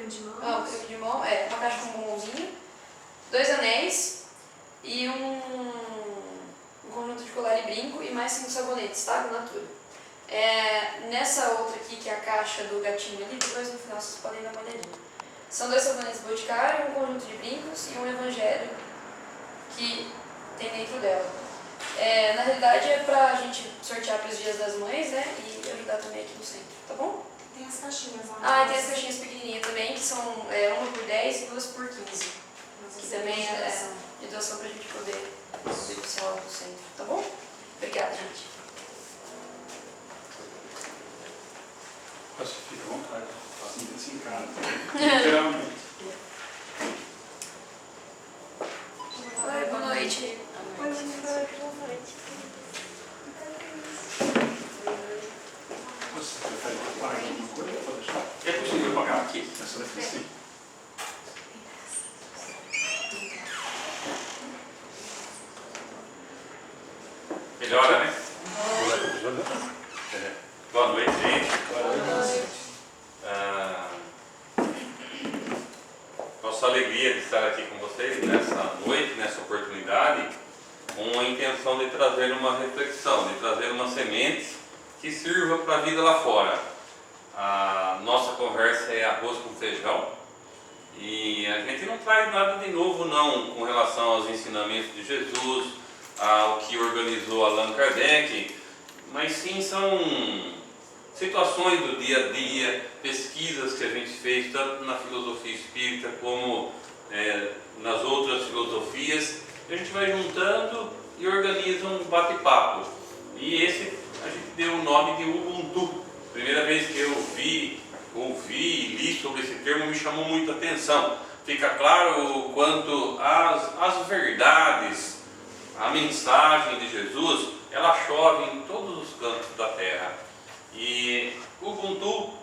creme de mão. Ah, um creme de mão, uma caixa com um bombonzinho, 2 anéis e um conjunto de colar e brinco e mais 5 sabonetes, tá? Do Natura. Nessa outra aqui, que é a caixa do gatinho ali, depois no final vocês podem dar uma olhadinha. São 2 sabonetes Boticário, um conjunto de brincos e um evangelho que tem dentro dela. Na realidade é pra gente sortear para os dias das mães, né? E ajudar também aqui no centro, tá bom? Tem as caixinhas lá. Ah, e tem as caixinhas pequenininhas também, que são uma por 10 e 2 por 15. Que também é de doação pra gente poder beneficiar lá no centro, tá bom? Obrigada, gente. Acho que fica à vontade. Faço isso em casa. Literalmente. Oi, boa noite. Boa noite. Você prefere que eu pague alguma coisa? Pode deixar? É possível pagar aqui? Essa daqui sim. Melhora, né? Boa noite, gente. Nossa alegria de estar aqui com vocês nessa noite, nessa oportunidade, com a intenção de trazer uma reflexão, de trazer uma semente que sirva para a vida lá fora. A nossa conversa é arroz com feijão e a gente não traz nada de novo não com relação aos ensinamentos de Jesus, ao que organizou Allan Kardec, mas sim são situações do dia a dia, pesquisas que a gente fez tanto na filosofia espírita como nas outras filosofias. A gente vai juntando e organiza um bate-papo. E esse a gente deu o nome de Ubuntu. Primeira vez que eu ouvi e li sobre esse termo me chamou muito a atenção. Fica claro o quanto as verdades, a mensagem de Jesus, ela chove em todos os cantos da terra. E Ubuntu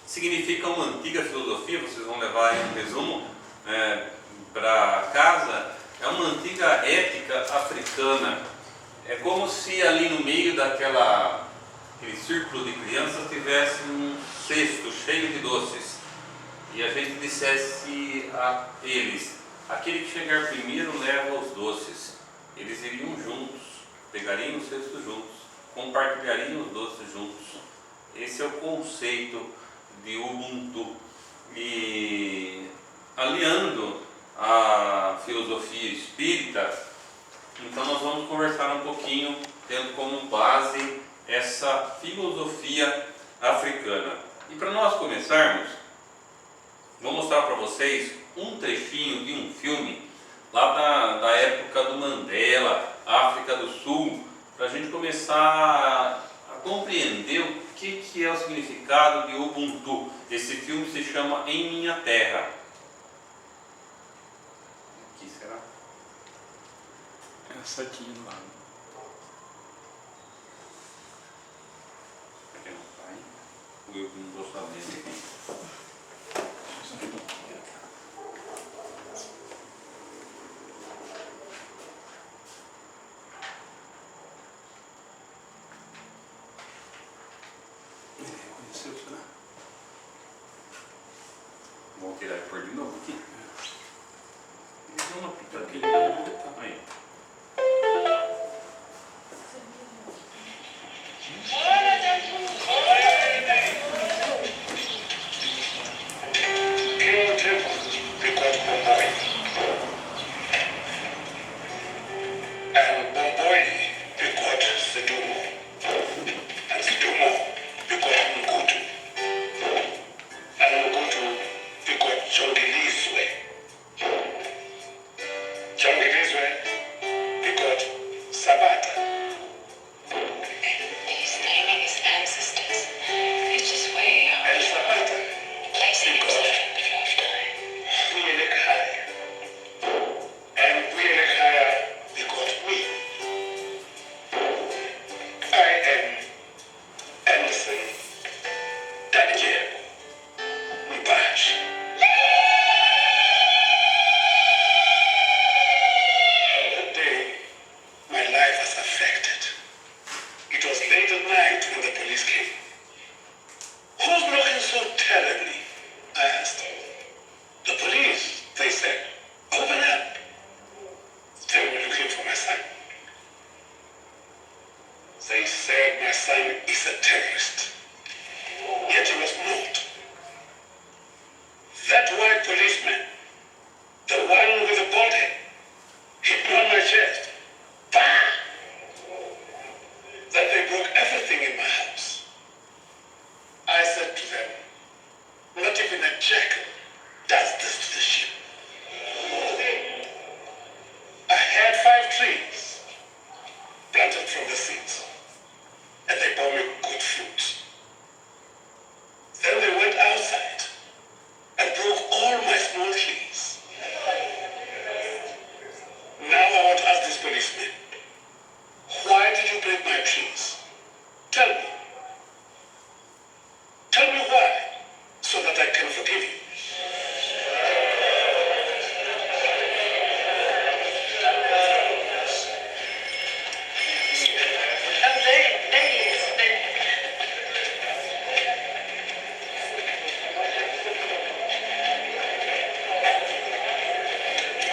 significa uma antiga filosofia, vocês vão levar aí um resumo para casa, é uma antiga ética africana. É como se ali no meio daquele círculo de crianças tivesse um cesto cheio de doces e a gente dissesse a eles: aquele que chegar primeiro leva os doces. Eles iriam juntos, pegariam o cesto juntos, compartilhariam os doces juntos. Esse é o conceito de Ubuntu. E aliando a filosofia espírita, então nós vamos conversar um pouquinho, tendo como base essa filosofia africana. E para nós começarmos, vou mostrar para vocês um trechinho de um filme lá da época do Mandela, África do Sul, para a gente começar a compreender o que é o significado de Ubuntu. Esse filme se chama Em Minha Terra. Aqui será? Essa aqui do lado. Aqui não vai. Eu não estou sabendo aqui. Reconheceu, será? Vou tirar e pôr de novo aqui. Vamos apitar aqui. Aí. Who's looking so terribly? I asked. even a jackal does this to the sheep. I had 5 trees planted from the seeds, and they bore me good fruit. Then they went outside and broke all my small trees. Now I want to ask this policeman, why did you break my trees? Tell me. Tell me why, so that I can forgive you.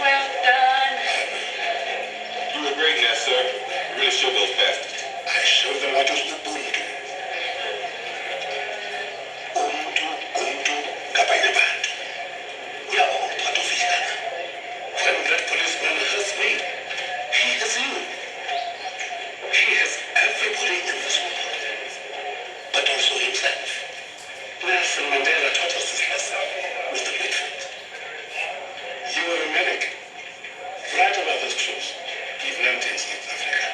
Well done. You were great in that, sir. You really showed those bastards. I showed them how to use the boom. Kapainabantu. We are all part of each other. When that policeman hurts me, he has you. He has everybody in this world, but also himself. Nelson Mandela taught us this lesson, Mr. Whitfield. You were a medic. Write about this truth. You've learned in South Africa.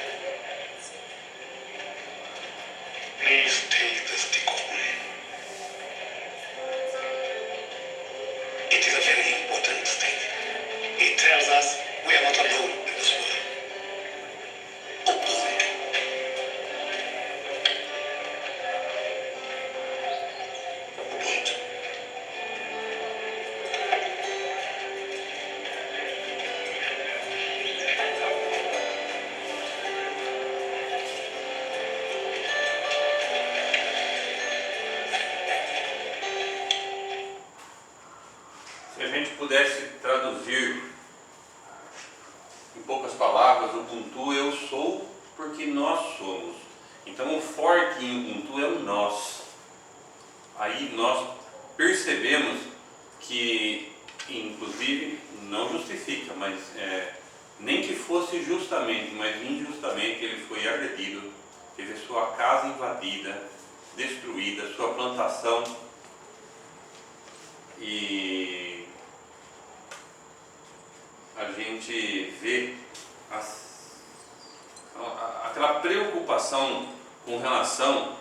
Please take the stick of mine. It is a very important stick. It tells us we are not alone in this world. Ubuntu. Ubuntu. Se a gente pudesse traduzir em poucas palavras, o Ubuntu, eu sou porque nós somos. Então o forte em Ubuntu é o nós. Aí nós percebemos que, inclusive, não justifica, mas nem que fosse justamente, mas injustamente ele foi agredido, teve sua casa invadida, destruída, sua plantação, e a gente vê aquela preocupação com relação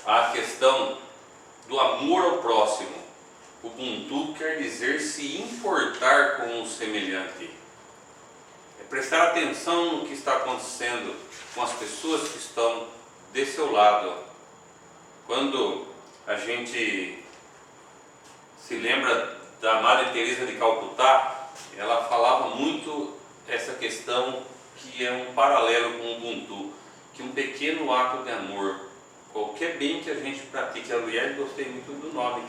à questão do amor ao próximo. O Ubuntu quer dizer se importar com o semelhante, é prestar atenção no que está acontecendo com as pessoas que estão de seu lado. Quando a gente se lembra da Madre Teresa de Calcutá, ela falava muito essa questão que é um paralelo com o Ubuntu, que um pequeno ato de amor, qualquer bem que a gente pratique, aliás, gostei muito do nome,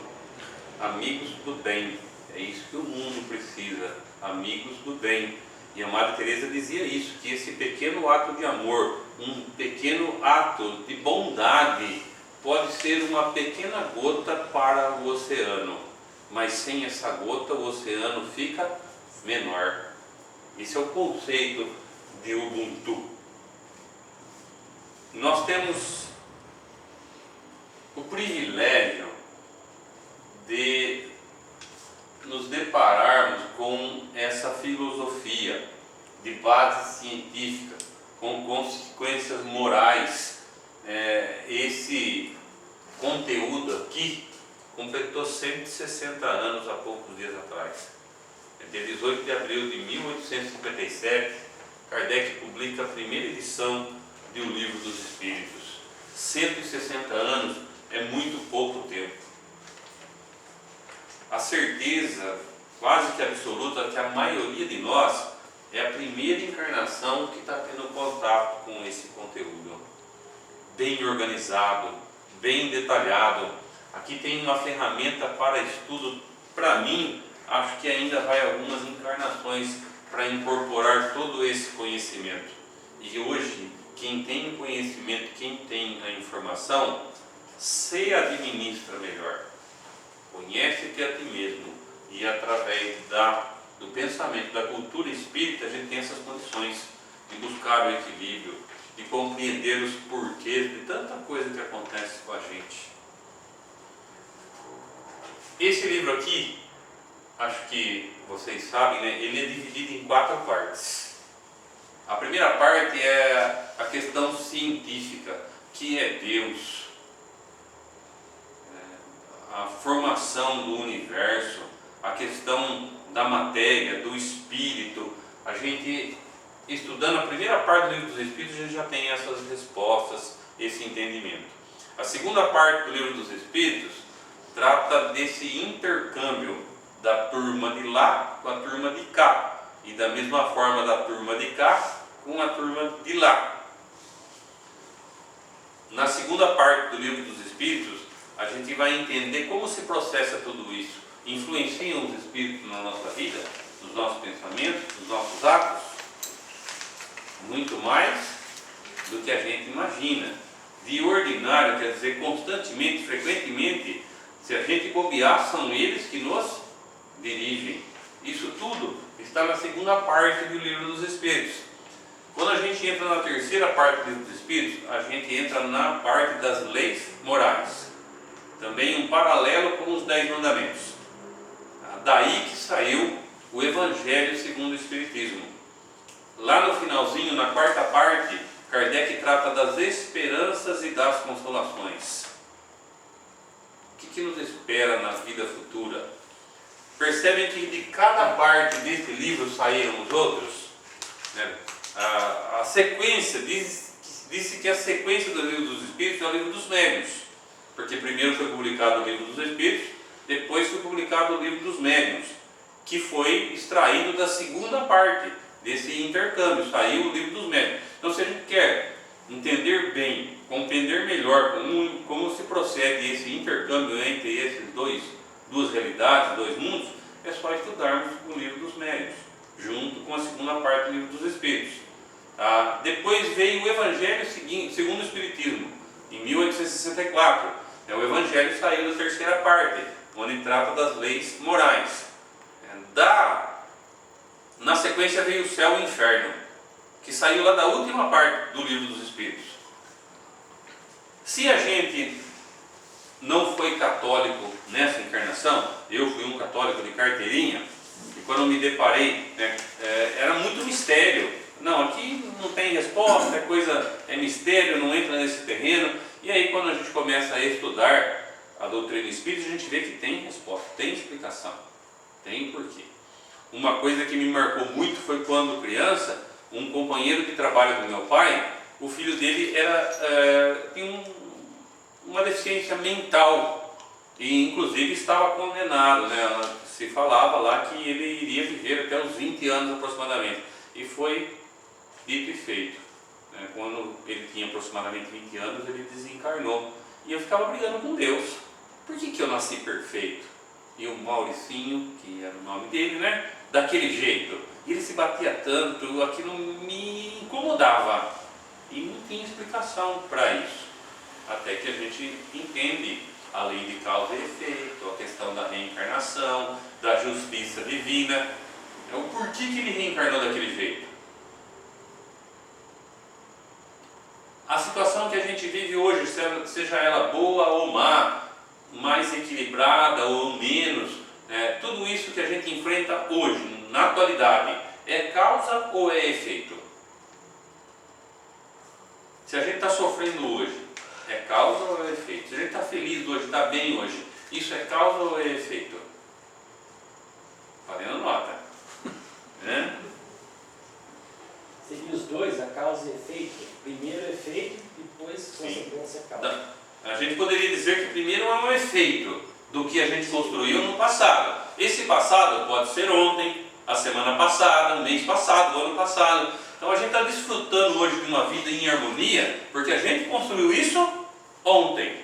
amigos do bem, é isso que o mundo precisa, amigos do bem. E a Madre Teresa dizia isso, que esse pequeno ato de amor, um pequeno ato de bondade, pode ser uma pequena gota para o oceano, mas sem essa gota o oceano fica menor. Esse é o conceito de Ubuntu. Nós temos o privilégio de nos depararmos com essa filosofia de base científica, com consequências morais. Esse conteúdo aqui completou 160 anos há poucos dias atrás. Dia 18 de abril de 1857, Kardec publica a primeira edição de O Livro dos Espíritos. 160 anos é muito pouco tempo. A certeza quase que absoluta que a maioria de nós é a primeira encarnação que está tendo contato com esse conteúdo. Bem organizado, bem detalhado. Aqui tem uma ferramenta para estudo. Para mim, acho que ainda vai algumas encarnações para incorporar todo esse conhecimento. E hoje, quem tem o conhecimento, quem tem a informação, se administra melhor. Conhece-te a ti mesmo. E através do pensamento, da cultura espírita, a gente tem essas condições de buscar o equilíbrio, de compreender os porquês de tanta coisa que acontece com a gente. Esse livro aqui, acho que vocês sabem, né? Ele é dividido em 4 partes. A primeira parte é a questão científica, que é Deus, a formação do universo, a questão da matéria, do espírito. A gente, estudando a primeira parte do livro dos Espíritos, a gente já tem essas respostas, esse entendimento. A segunda parte do livro dos Espíritos trata desse intercâmbio da turma de lá com a turma de cá, e da mesma forma da turma de cá com a turma de lá. Na segunda parte do livro dos Espíritos, a gente vai entender como se processa tudo isso. Influenciam os Espíritos na nossa vida, nos nossos pensamentos, nos nossos atos? Muito mais do que a gente imagina. De ordinário, quer dizer, constantemente, frequentemente, se a gente bobear, são eles que nos dirigem. Isso tudo está na segunda parte do livro dos Espíritos. Quando a gente entra na terceira parte do livro dos Espíritos, a gente entra na parte das leis morais. Também um paralelo com os 10 mandamentos. Daí que saiu o Evangelho segundo o Espiritismo. Lá no finalzinho, na quarta parte, Kardec trata das esperanças e das consolações. O que nos espera na vida futura? Percebem que de cada parte desse livro saíram os outros? Né? A sequência, disse que a sequência do livro dos Espíritos é o livro dos Médiuns, porque primeiro foi publicado o livro dos Espíritos, depois foi publicado o livro dos Médiuns, que foi extraído da segunda parte desse intercâmbio, saiu o livro dos Médiuns. Então, se a gente quer entender bem, compreender melhor como se procede esse intercâmbio entre esses duas realidades, 2 mundos, é só estudarmos o livro dos Médiuns, junto com a segunda parte do livro dos Espíritos. Depois veio o Evangelho segundo o Espiritismo, em 1864. O Evangelho saiu da terceira parte, onde trata das leis morais. Na sequência veio o Céu e o Inferno, que saiu lá da última parte do livro dos Espíritos. Se a gente não foi católico nessa encarnação, eu fui um católico de carteirinha, e quando me deparei, era muito mistério. Não, aqui não tem resposta, é mistério, não entra nesse terreno. E aí, quando a gente começa a estudar a doutrina espírita, a gente vê que tem resposta, tem explicação, tem porquê. Uma coisa que me marcou muito foi quando criança, um companheiro de trabalho do meu pai, o filho dele tinha uma deficiência mental e inclusive estava condenado, né? Se falava lá que ele iria viver até os 20 anos aproximadamente, e foi dito e feito, né? Quando ele tinha aproximadamente 20 anos, ele desencarnou, e eu ficava brigando com Deus. Por que eu nasci perfeito? E o Mauricinho, que era o nome dele, né? Daquele jeito, e ele se batia tanto, aquilo me incomodava, e não tinha explicação para isso, até que a gente entende a lei de causa e efeito, a questão da reencarnação, da justiça divina, o porquê que ele reencarnou daquele jeito. A situação que a gente vive hoje, seja ela boa ou má, mais equilibrada ou menos, tudo isso que a gente enfrenta hoje, na atualidade, é causa ou é efeito? Se a gente está sofrendo hoje, é causa ou é efeito? Se a gente está feliz hoje, está bem hoje, isso é causa ou é efeito? Valendo nota. Né? Seriam os dois, a causa e efeito. Primeiro efeito, depois consequência causa. A gente poderia dizer que primeiro é um efeito do que a gente construiu no passado. Esse passado pode ser ontem, a semana passada, o mês passado, o ano passado. Então a gente está desfrutando hoje de uma vida em harmonia, porque a gente construiu isso ontem.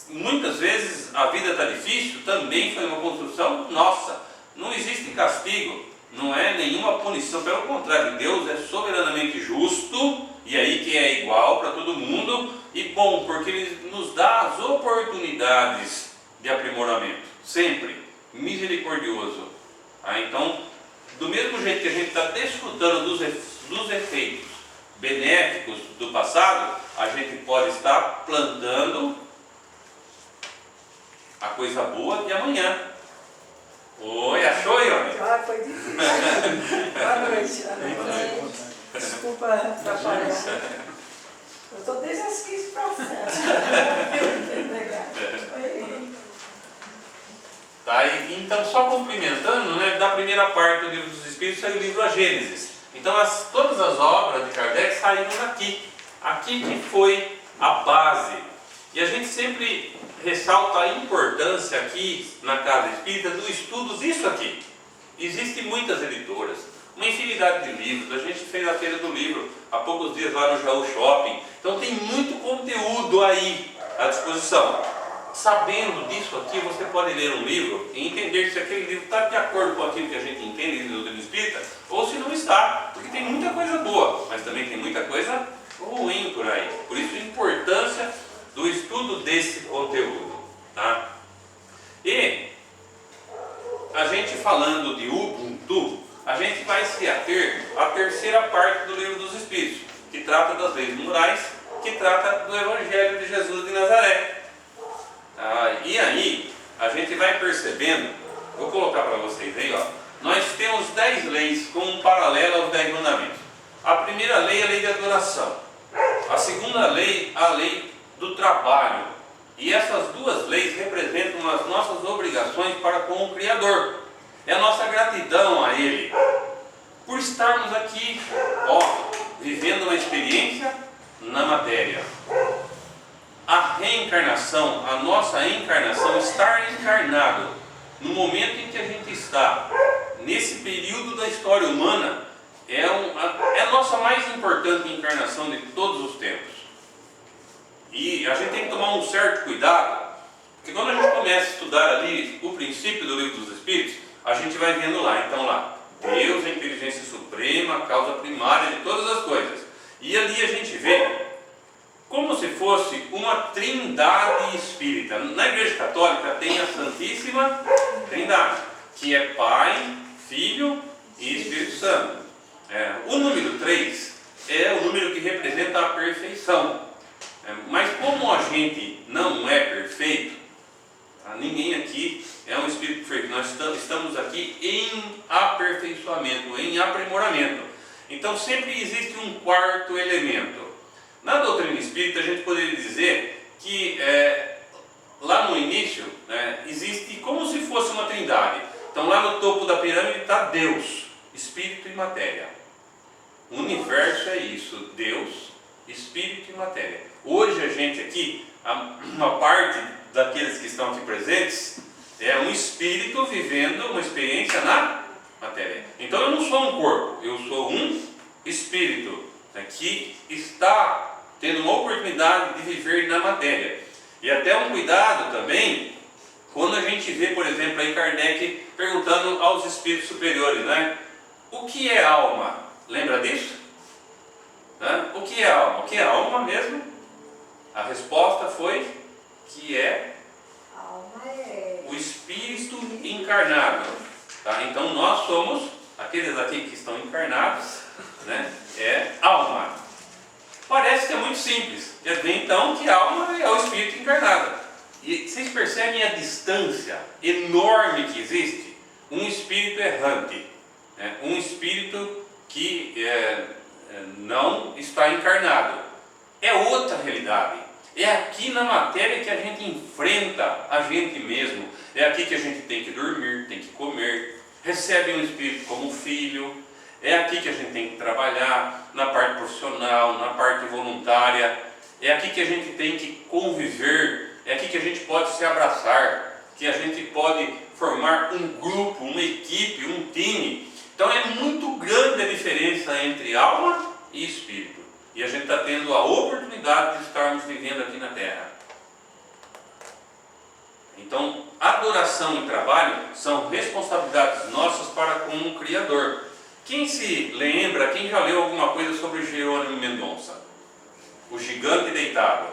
Muitas vezes a vida está difícil, também foi uma construção nossa. Não existe castigo, não é nenhuma punição, pelo contrário, Deus é soberanamente justo, e aí que é igual para todo mundo, e bom, porque Ele nos dá as oportunidades de aprimoramento, sempre, misericordioso. Então, do mesmo jeito que a gente está desfrutando dos efeitos benéficos do passado, a gente pode estar plantando a coisa boa de amanhã. Oi, achou, Ione? Ah, foi difícil. Boa noite. Desculpa atrapalhar. Eu estou desde as 15 para frente. Tá, então, só complementando, né, da primeira parte do Livro dos Espíritos saiu o livro A Gênesis. Então, todas as obras de Kardec saíram daqui. Aqui que foi a base. E a gente sempre ressalta a importância aqui na Casa Espírita do estudo disso aqui. Existem muitas editoras, uma infinidade de livros. A gente fez a Feira do Livro há poucos dias lá no Jaú Shopping. Então tem muito conteúdo aí à disposição. Sabendo disso aqui, você pode ler um livro e entender se aquele livro está de acordo com aquilo que a gente entende do livro espírita ou se não está. Porque tem muita coisa boa, mas também tem muita coisa ruim por aí. Por isso a importância do estudo desse conteúdo. Tá? E a gente falando de Ubuntu, a gente vai se ater à terceira parte do Livro dos Espíritos, que trata das leis morais, que trata do Evangelho de Jesus de Nazaré. E aí, a gente vai percebendo, vou colocar para vocês aí, ó, nós temos 10 leis como um paralelo aos 10 mandamentos. A primeira lei é a lei de adoração. A segunda lei, a lei do trabalho. E essas duas leis representam as nossas obrigações para com o Criador. É a nossa gratidão a Ele por estarmos aqui, vivendo uma experiência na matéria. A reencarnação, a nossa encarnação, estar encarnado no momento em que a gente está, nesse período da história humana, é a nossa mais importante encarnação de todos os tempos. E a gente tem que tomar um certo cuidado, porque quando a gente começa a estudar ali o princípio do Livro dos Espíritos, a gente vai vendo lá, então lá, Deus, a inteligência suprema, a causa primária de todas as coisas. E ali a gente vê como se fosse uma trindade espírita. Na Igreja Católica tem a Santíssima Trindade, que é Pai, Filho e Espírito Santo. O número 3 é o número que representa a perfeição. Mas como a gente não é perfeito, ninguém aqui é um espírito perfeito. Nós estamos aqui em aperfeiçoamento, em aprimoramento. Então sempre existe um quarto elemento. Na doutrina espírita a gente poderia dizer que lá no início existe como se fosse uma trindade. Então lá no topo da pirâmide está Deus, Espírito e Matéria. O universo é isso, Deus, Espírito e Matéria. Hoje a gente aqui, uma parte daqueles que estão aqui presentes, é um espírito vivendo uma experiência na matéria. Então eu não sou um corpo, eu sou um espírito que está tendo uma oportunidade de viver na matéria. E até um cuidado também, quando a gente vê, por exemplo, aí Kardec perguntando aos espíritos superiores, né? O que é alma? Lembra disso? O que é alma? O que é alma mesmo? A resposta foi que é o espírito encarnado. Tá? Então nós somos, aqueles aqui que estão encarnados, é alma. Parece que é muito simples. Quer dizer então que a alma é o espírito encarnado. E vocês percebem a distância enorme que existe? Um espírito errante, um espírito que não está encarnado. É outra realidade. É aqui na matéria que a gente enfrenta a gente mesmo. É aqui que a gente tem que dormir, tem que comer, recebe um espírito como filho. É aqui que a gente tem que trabalhar, na parte profissional, na parte voluntária. É aqui que a gente tem que conviver. É aqui que a gente pode se abraçar, que a gente pode formar um grupo, uma equipe, um time. Então é muito grande a diferença entre alma e espírito. E a gente está tendo a oportunidade de estarmos vivendo aqui na Terra. Então, adoração e trabalho são responsabilidades nossas para com o Criador. Quem se lembra, quem já leu alguma coisa sobre Jerônimo Mendonça? O Gigante Deitado.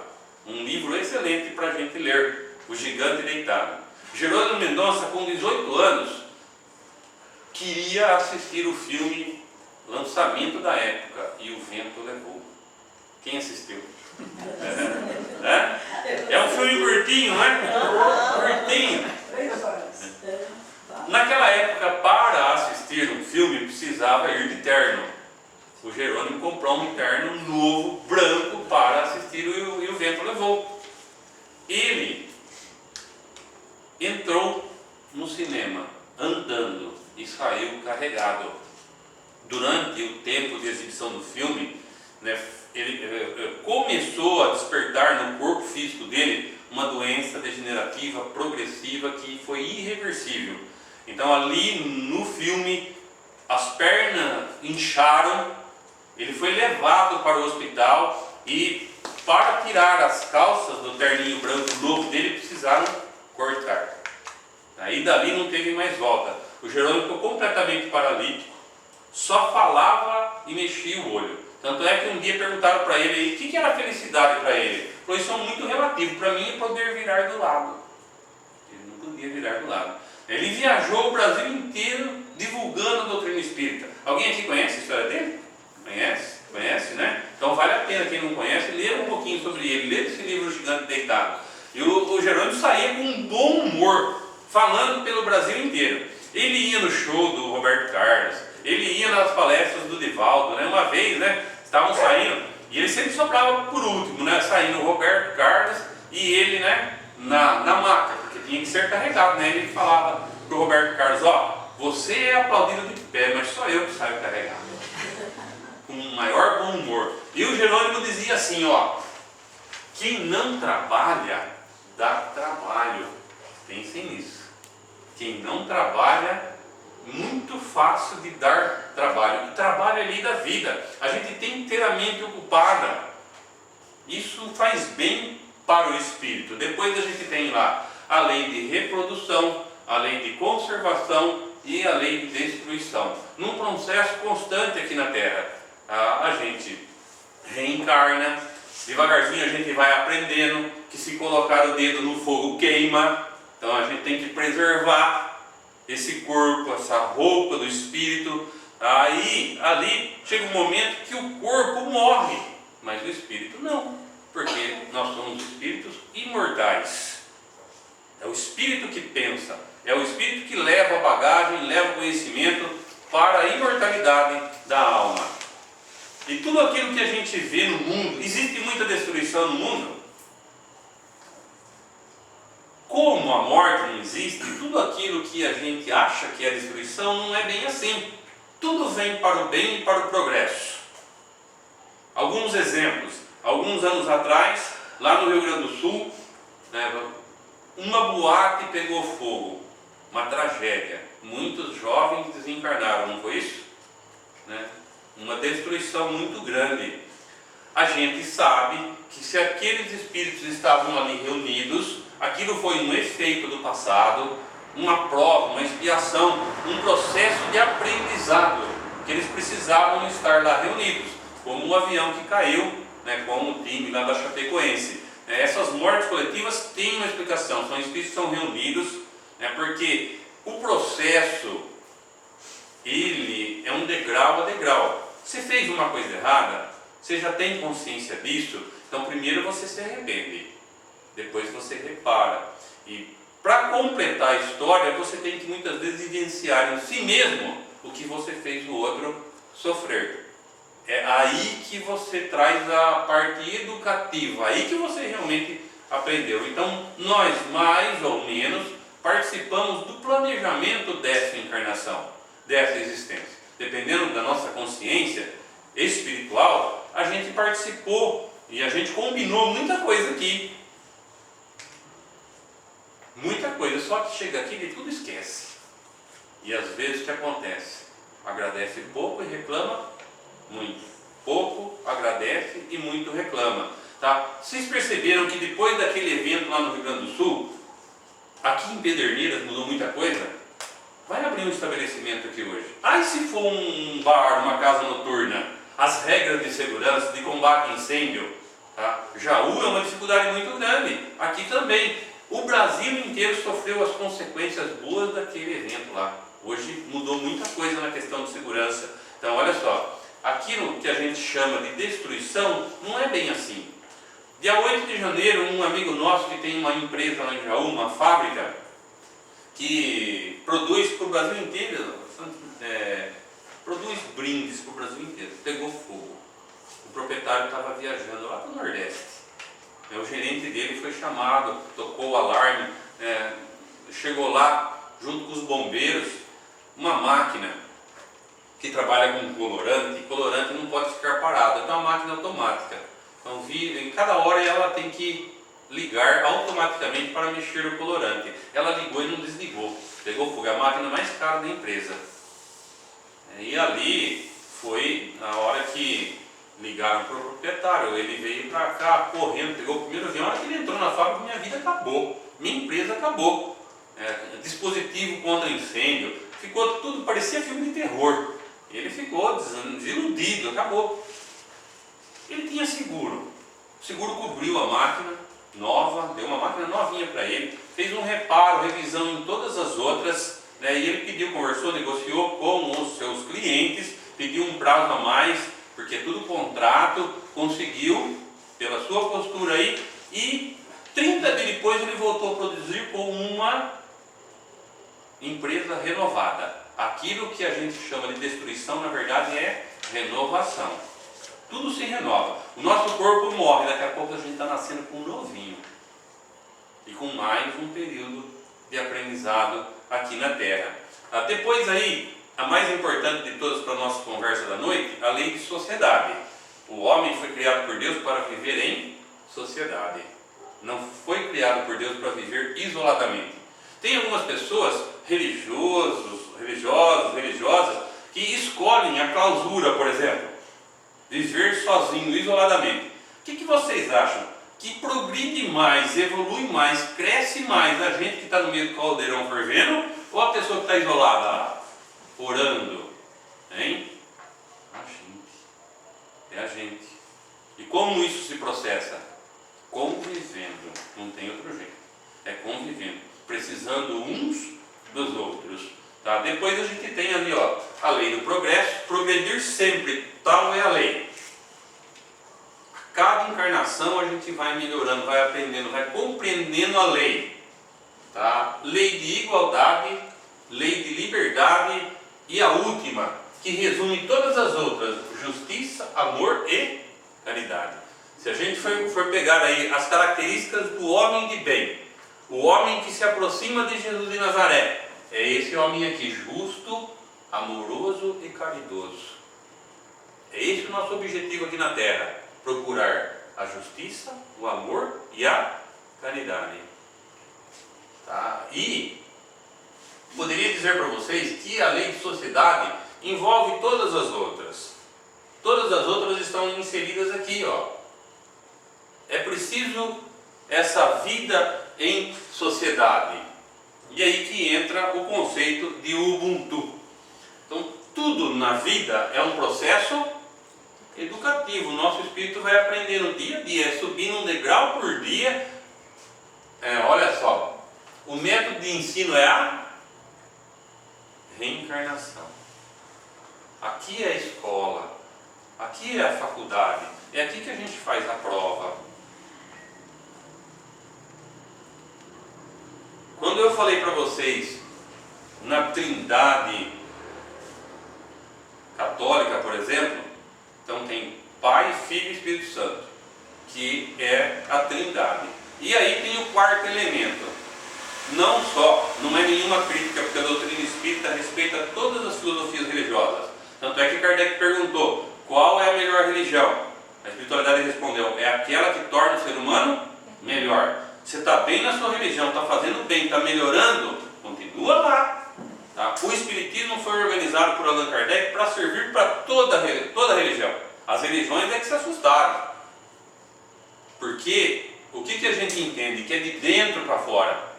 Um livro excelente para a gente ler. O Gigante Deitado. Jerônimo Mendonça, com 18 anos, queria assistir o filme lançamento da época, E o Vento Levou. Quem assistiu? É um filme curtinho, não é? tenho. 3 horas. Tá. Naquela época, para assistir um filme, precisava ir de terno. O Jerônimo comprou um terno novo, branco, para assistir e o vento levou. Ele entrou no cinema, andando, e saiu carregado. Durante o tempo de exibição do filme, né, ele começou a despertar no corpo físico dele uma doença degenerativa progressiva que foi irreversível. Então ali no filme as pernas incharam, ele foi levado para o hospital e para tirar as calças do terninho branco novo dele precisaram cortar. Aí dali não teve mais volta. O Jerônimo ficou completamente paralítico, só falava e mexia o olho. Tanto é que um dia perguntaram para ele o que era felicidade para ele. Ele falou, isso é muito relativo, para mim é poder virar do lado. Ele não podia virar do lado. Ele viajou o Brasil inteiro divulgando a doutrina espírita. Alguém aqui conhece a história dele? Conhece? Conhece, né? Então vale a pena, quem não conhece, ler um pouquinho sobre ele, ler esse livro Gigante Deitado. E o Jerônimo saía com um bom humor, falando pelo Brasil inteiro. Ele ia no show do Roberto Carlos, ele ia nas palestras do Divaldo, né? Uma vez, né, estavam saindo, e ele sempre sobrava por último, né? Saindo o Roberto Carlos e ele, né, na maca, porque tinha que ser carregado, né? Ele falava pro Roberto Carlos, ó, você é aplaudido de pé, mas só eu que saio carregado. Com o maior bom humor. E o Jerônimo dizia assim, ó, quem não trabalha, dá trabalho. Pensem nisso. Quem não trabalha, muito fácil de dar trabalho. E trabalho é lei da vida. A gente tem que ter a mente ocupada. Isso faz bem para o espírito. Depois a gente tem lá a lei de reprodução, a lei de conservação e a lei de destruição. Num processo constante aqui na Terra, a gente reencarna, devagarzinho a gente vai aprendendo que se colocar o dedo no fogo queima. Então a gente tem que preservar esse corpo, essa roupa do espírito. Aí, ali, chega um momento que o corpo morre, mas o espírito não, porque nós somos espíritos imortais. É o espírito que pensa, é o espírito que leva a bagagem, leva o conhecimento para a imortalidade da alma. E tudo aquilo que a gente vê no mundo, existe muita destruição no mundo. Como a morte não existe, tudo aquilo que a gente acha que é destruição não é bem assim. Tudo vem para o bem e para o progresso. Alguns exemplos. Alguns anos atrás, lá no Rio Grande do Sul, né, uma boate pegou fogo. Uma tragédia. Muitos jovens desencarnaram, não foi isso? Né? Uma destruição muito grande. A gente sabe que se aqueles espíritos estavam ali reunidos, aquilo foi um efeito do passado, uma prova, uma expiação, um processo de aprendizado, que eles precisavam estar lá reunidos, como um avião que caiu, né, como o time lá da Chapecoense. Essas mortes coletivas têm uma explicação, são espíritos que são reunidos, né, porque o processo, ele é um degrau a degrau. Você fez uma coisa errada, você já tem consciência disso, então primeiro você se arrepende, depois você repara. E para completar a história, você tem que muitas vezes vivenciar em si mesmo o que você fez o outro sofrer. É aí que você traz a parte educativa, aí que você realmente aprendeu. Então nós, mais ou menos, participamos do planejamento dessa encarnação, dessa existência. Dependendo da nossa consciência espiritual, a gente participou e a gente combinou muita coisa aqui. Muita coisa, só que chega aqui e tudo esquece. E às vezes o que acontece? Agradece pouco e reclama muito. Pouco agradece e muito reclama. Tá? Vocês perceberam que depois daquele evento lá no Rio Grande do Sul, aqui em Pederneiras mudou muita coisa? Vai abrir um estabelecimento aqui hoje. Aí se for um bar, uma casa noturna, as regras de segurança, de combate a incêndio, tá? Jaú é uma dificuldade muito grande. Aqui também. O Brasil inteiro sofreu as consequências boas daquele evento lá. Hoje mudou muita coisa na questão de segurança. Então olha só, aquilo que a gente chama de destruição não é bem assim. Dia 8 de janeiro, um amigo nosso que tem uma empresa lá em Jaú, uma fábrica, que produz para o Brasil inteiro, produz brindes para o Brasil inteiro. Pegou fogo. O proprietário estava viajando lá para o Nordeste. O gerente dele foi chamado, tocou o alarme, chegou lá junto com os bombeiros, uma máquina que trabalha com colorante. Colorante não pode ficar parado, é uma máquina automática. Então, em cada hora ela tem que ligar automaticamente para mexer no colorante. Ela ligou e não desligou, pegou fogo. É a máquina mais cara da empresa. E ali foi a hora que ligaram para o proprietário. Ele veio para cá correndo, pegou o primeiro avião. A hora que ele entrou na fábrica, minha vida acabou, minha empresa acabou. Dispositivo contra incêndio, ficou tudo, parecia filme de terror. Ele ficou desiludido, acabou. Ele tinha seguro, o seguro cobriu a máquina nova, deu uma máquina novinha para ele, fez um reparo, revisão em todas as outras, e ele pediu, conversou, negociou com os seus clientes, pediu um prazo a mais, porque tudo contrato, conseguiu, pela sua postura aí, e 30 dias depois ele voltou a produzir com uma empresa renovada. Aquilo que a gente chama de destruição, na verdade, é renovação. Tudo se renova. O nosso corpo morre, daqui a pouco a gente está nascendo com um novinho. E com mais um período de aprendizado aqui na Terra. Depois aí, a mais importante de todas para a nossa conversa da noite, a lei de sociedade. O homem foi criado por Deus para viver em sociedade. Não foi criado por Deus para viver isoladamente. Tem algumas pessoas, religiosas, que escolhem a clausura, por exemplo. Viver sozinho, isoladamente. O que vocês acham? Que progride mais, evolui mais, cresce mais a gente que está no meio do caldeirão fervendo ou a pessoa que está isolada lá, orando? Hein? A gente. É a gente. E como isso se processa? Convivendo. Não tem outro jeito. É convivendo. Precisando uns dos outros. Tá? Depois a gente tem ali, ó, a lei do progresso. Progredir sempre. Tal é a lei. Cada encarnação a gente vai melhorando, vai aprendendo, vai compreendendo a lei. Tá? Lei de igualdade, lei de liberdade e a última, que resume todas as outras, justiça, amor e caridade. Se a gente for pegar aí as características do homem de bem, o homem que se aproxima de Jesus de Nazaré, é esse homem aqui, justo, amoroso e caridoso. É esse o nosso objetivo aqui na Terra. Procurar a justiça, o amor e a caridade. Tá? E poderia dizer para vocês que a lei de sociedade envolve todas as outras. Todas as outras estão inseridas aqui, ó. É preciso essa vida em sociedade. E aí que entra o conceito de Ubuntu. Então, tudo na vida é um processo educativo. O nosso espírito vai aprendendo dia a dia, subindo um degrau por dia. Olha só, o método de ensino é a reencarnação. Aqui é a escola, aqui é a faculdade, é aqui que a gente faz a prova. Quando eu falei para vocês na Trindade católica, por exemplo, então tem Pai, Filho e Espírito Santo, que é a Trindade. E aí tem o quarto elemento. Não é nenhuma crítica, porque a doutrina espírita respeita todas as filosofias religiosas. Tanto é que Kardec perguntou, qual é a melhor religião? A espiritualidade respondeu, é aquela que torna o ser humano melhor. Você está bem na sua religião, está fazendo bem, está melhorando, continua lá. Tá? O Espiritismo foi organizado por Allan Kardec para servir para toda religião. As religiões é que se assustaram. Porque o que a gente entende? Que é de dentro para fora.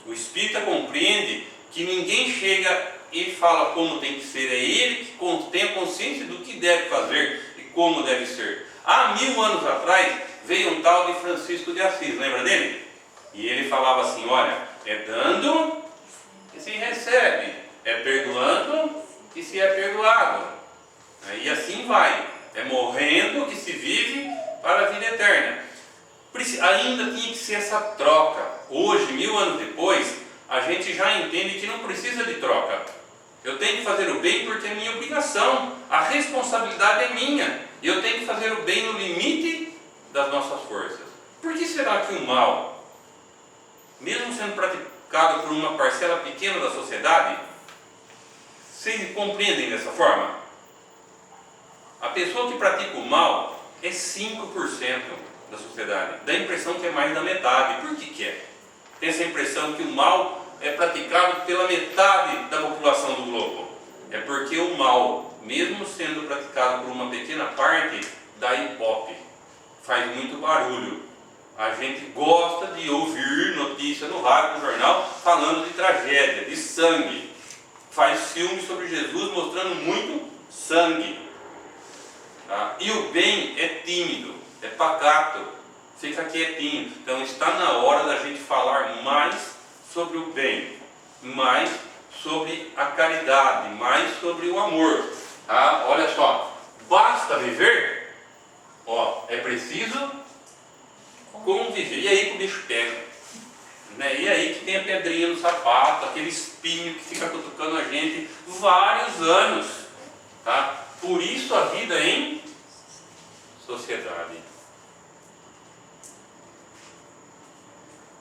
O Espírita compreende que ninguém chega e fala como tem que ser. É ele que tem a consciência do que deve fazer e como deve ser. Há 1000 anos atrás veio um tal de Francisco de Assis, lembra dele? E ele falava assim, olha, é dando que se recebe, é perdoando que se é perdoado. E assim vai, é morrendo que se vive para a vida eterna. Ainda tinha que ser essa troca. Hoje, 1000 anos depois, a gente já entende que não precisa de troca. Eu tenho que fazer o bem porque é minha obrigação, a responsabilidade é minha, e eu tenho que fazer o bem no limite das nossas forças. Por que será que o mal, mesmo sendo praticado por uma parcela pequena da sociedade, vocês compreendem dessa forma? A pessoa que pratica o mal é 5% da sociedade. Dá a impressão que é mais da metade. Por que é? Tem essa impressão que o mal é praticado pela metade da população do globo. É porque o mal, mesmo sendo praticado por uma pequena parte, dá ibope, faz muito barulho. A gente gosta de ouvir notícia no rádio, no jornal, falando de tragédia, de sangue. Faz filme sobre Jesus mostrando muito sangue. Tá? E o bem é tímido, é pacato, fica quietinho. Então está na hora da gente falar mais sobre o bem, mais sobre a caridade, mais sobre o amor. Tá? Olha só, basta viver, é preciso conviver. E aí que o bicho pega, né? E aí que tem a pedrinha no sapato, aquele espinho que fica cutucando a gente vários anos. Tá? Por isso a vida em sociedade.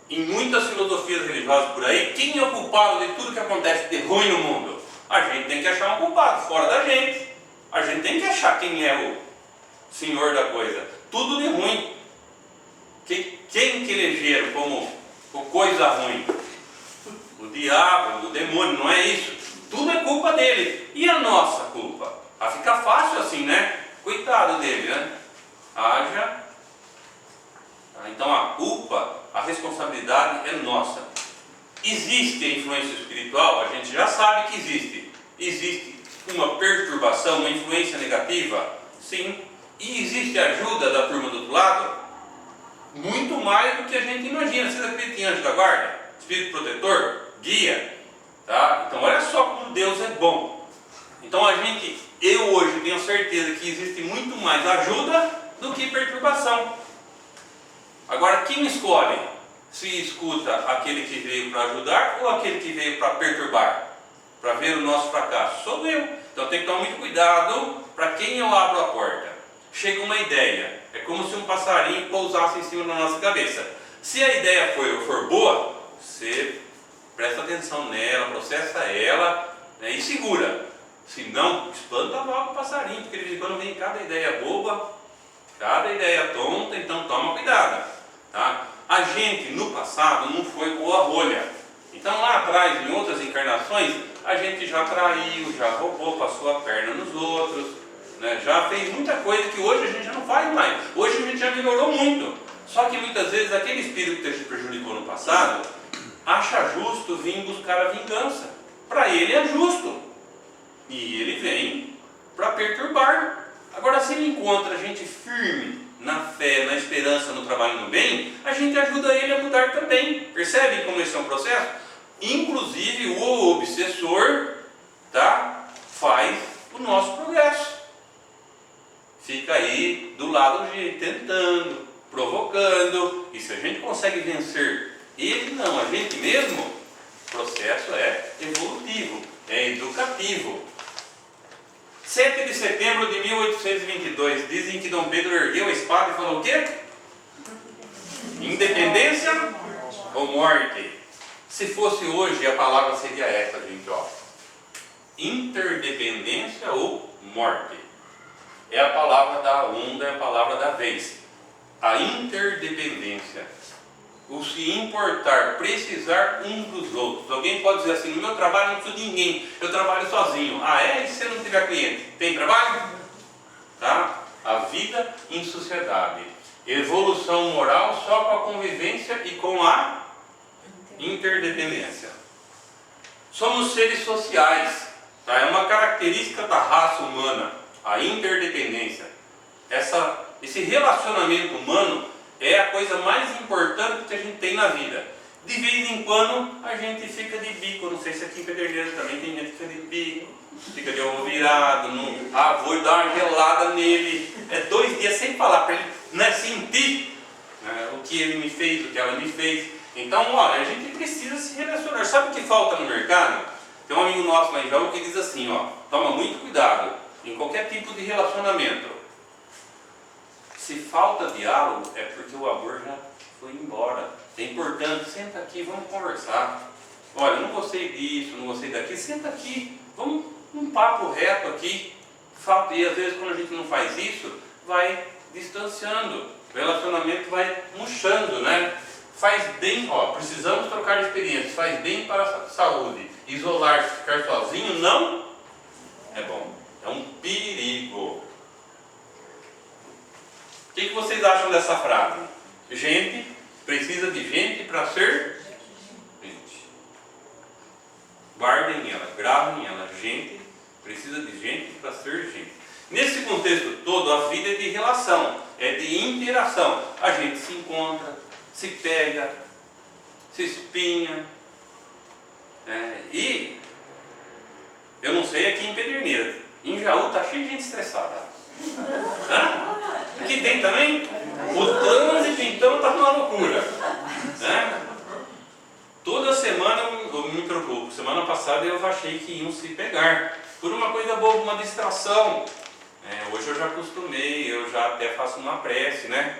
Em muitas filosofias religiosas por aí, quem é o culpado de tudo que acontece de ruim no mundo? A gente tem que achar um culpado fora da gente. A gente tem que achar quem é o senhor da coisa. Tudo de ruim. Quem que elegeram como o coisa ruim? O diabo, o demônio, não é isso? Tudo é culpa dele. E a nossa culpa? Fica fácil assim, né? Coitado dele, né? Haja. Então a culpa, a responsabilidade é nossa. Existe a influência espiritual? A gente já sabe que existe. Existe uma perturbação, uma influência negativa? Sim. E existe a ajuda da turma do outro lado? Muito mais do que a gente imagina. Vocês acreditam em anjo da guarda? Espírito protetor? Guia? Tá? Então olha só como Deus é bom. Então eu hoje tenho certeza que existe muito mais ajuda do que perturbação. Agora quem escolhe se escuta aquele que veio para ajudar ou aquele que veio para perturbar? Para ver o nosso fracasso? Sou eu. Então tem que tomar muito cuidado para quem eu abro a porta. Chega uma ideia, é como se um passarinho pousasse em cima da nossa cabeça. Se a ideia for boa, você presta atenção nela, processa ela, né, e segura. Se não, espanta logo o passarinho, porque de vez em quando vem cada ideia boba, cada ideia tonta, então toma cuidado. Tá? A gente no passado não foi boa rolha. Então lá atrás, em outras encarnações, a gente já traiu, já roubou, passou a perna nos outros, né? Já fez muita coisa que hoje a gente já não faz mais. Hoje a gente já melhorou muito. Só que muitas vezes aquele espírito que te prejudicou no passado acha justo vir buscar a vingança. Para ele é justo. E ele vem para perturbar. Agora, se ele encontra a gente firme na fé, na esperança, no trabalho, no bem, a gente ajuda ele a mudar também. Percebem como esse é um processo? Inclusive o obsessor, tá, faz o nosso progresso. Fica aí do lado de gente, tentando, provocando. E se a gente consegue vencer ele, não, a gente mesmo, o processo é evolutivo, é educativo. 7 de setembro de 1822, dizem que Dom Pedro ergueu a espada e falou o quê? Independência ou morte? Se fosse hoje, a palavra seria essa, gente, ó. Interdependência ou morte? É a palavra da onda, é a palavra da vez. A interdependência. O se importar, precisar um dos outros. Alguém pode dizer assim, no meu trabalho eu não preciso de ninguém, eu trabalho sozinho. Ah, é? E se você não tiver cliente? Tem trabalho? Tá? A vida em sociedade. Evolução moral só com a convivência e com a interdependência. Somos seres sociais. Tá? É uma característica da raça humana, a interdependência. Esse relacionamento humano é a coisa mais importante que a gente tem na vida. De vez em quando a gente fica de bico, não sei se aqui em Pederneiras também tem gente que fica de bico, fica de olho virado, vou dar uma gelada nele. É 2 dias sem falar para ele, né, sentir, né, o que ele me fez, o que ela me fez. Então, olha, a gente precisa se relacionar. Sabe o que falta no mercado? Tem um amigo nosso lá em Jaú que diz assim, ó, toma muito cuidado em qualquer tipo de relacionamento. Se falta diálogo, é porque o amor já foi embora. É importante, senta aqui, vamos conversar. Olha, não gostei disso, não gostei daquilo, senta aqui, vamos um papo reto aqui. Falta, e às vezes quando a gente não faz isso, vai distanciando, o relacionamento vai murchando, né? Faz bem, ó, precisamos trocar experiências, faz bem para a saúde. Isolar-se, ficar sozinho não é bom, é um perigo. O que vocês acham dessa frase? Gente precisa de gente para ser gente. Guardem ela, gravem ela. Gente precisa de gente para ser gente. Nesse contexto todo, a vida é de relação, é de interação. A gente se encontra, se pega, se espinha. E eu não sei aqui em Pederneiras, em Jaú está cheio de gente estressada. Aqui tem também? O trânsito então está uma loucura. Toda semana eu me preocupo. Semana passada eu achei que iam se pegar por uma coisa boa, uma distração. Hoje eu já acostumei, eu já até faço uma prece, né?